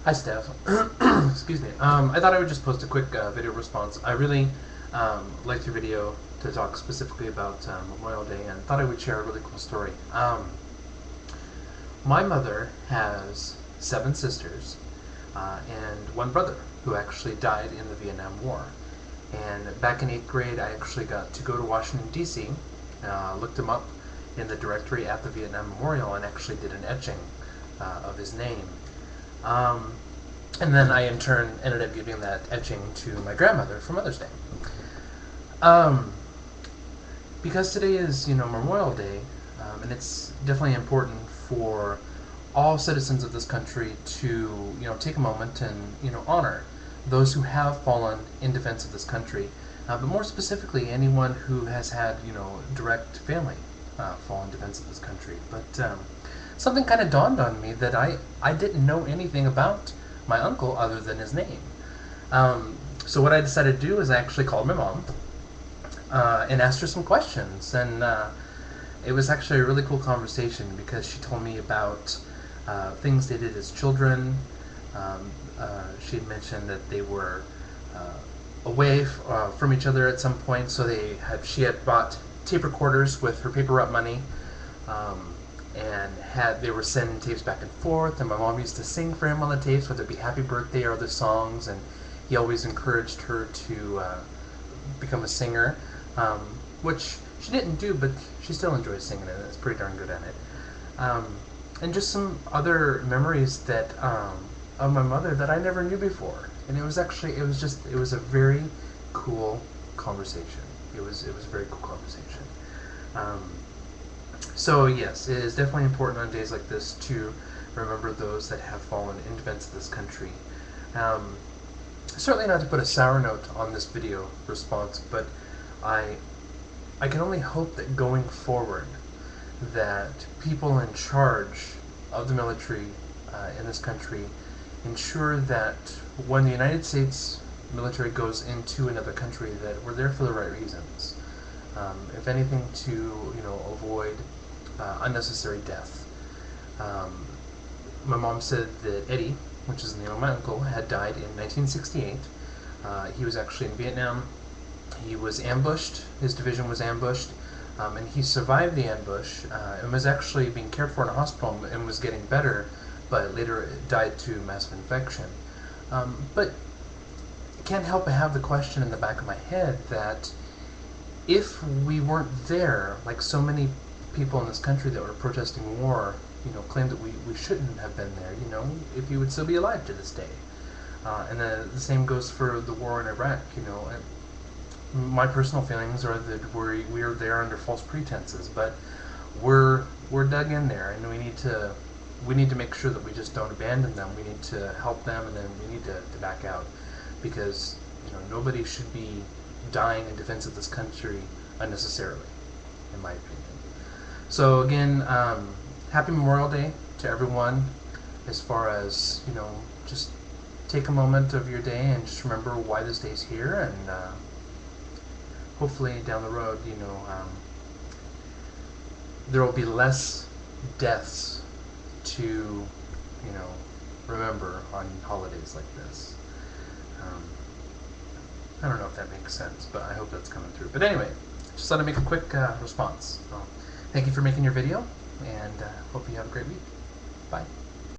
Hi, Steph. Excuse me. I thought I would just post a quick video response. I really liked your video to talk specifically about Memorial Day, and thought I would share a really cool story. My mother has 7 sisters and one brother who actually died in the Vietnam War. And back in 8th grade, I actually got to go to Washington, D.C., looked him up in the directory at the Vietnam Memorial, and actually did an etching of his name. And then I, in turn, ended up giving that etching to my grandmother for Mother's Day. Because today is, Memorial Day, and it's definitely important for all citizens of this country to, take a moment and, honor those who have fallen in defense of this country, but more specifically, anyone who has had, direct family fall in defense of this country. But something kind of dawned on me that I didn't know anything about my uncle other than his name. So what I decided to do is I actually called my mom and asked her some questions, and it was actually a really cool conversation because she told me about things they did as children. She had mentioned that they were away from each other at some point, so she had bought tape recorders with her paper route money, and they were sending tapes back and forth, and my mom used to sing for him on the tapes, whether it be Happy Birthday or other songs, and he always encouraged her to become a singer, which she didn't do, but she still enjoys singing and is pretty darn good at it. And just some other memories that of my mother that I never knew before, and it was a very cool conversation. It was a very cool conversation. So yes, it is definitely important on days like this to remember those that have fallen in defense of this country. Certainly not to put a sour note on this video response, but I can only hope that going forward that people in charge of the military in this country ensure that when the United States military goes into another country that we're there for the right reasons. If anything, to avoid unnecessary death. My mom said that Eddie, which is the name of my uncle, had died in 1968. He was actually in Vietnam. He was ambushed. His division was ambushed, and he survived the ambush and was actually being cared for in a hospital and was getting better, but later died to massive infection. But I can't help but have the question in the back of my head that if we weren't there, like so many people in this country that were protesting war, claim that we shouldn't have been there, if he would still be alive to this day. And the same goes for the war in Iraq, my personal feelings are that we are there under false pretenses, but we're dug in there, and we need to make sure that we just don't abandon them. We need to help them, and then we need to back out, because nobody should be dying in defense of this country unnecessarily, in my opinion. So again, happy Memorial Day to everyone. As far as just take a moment of your day and just remember why this day's here, and hopefully down the road, there will be less deaths to remember on holidays like this. I don't know if that makes sense, but I hope that's coming through. But anyway, just thought I'd make a quick response. So, thank you for making your video, and hope you have a great week. Bye.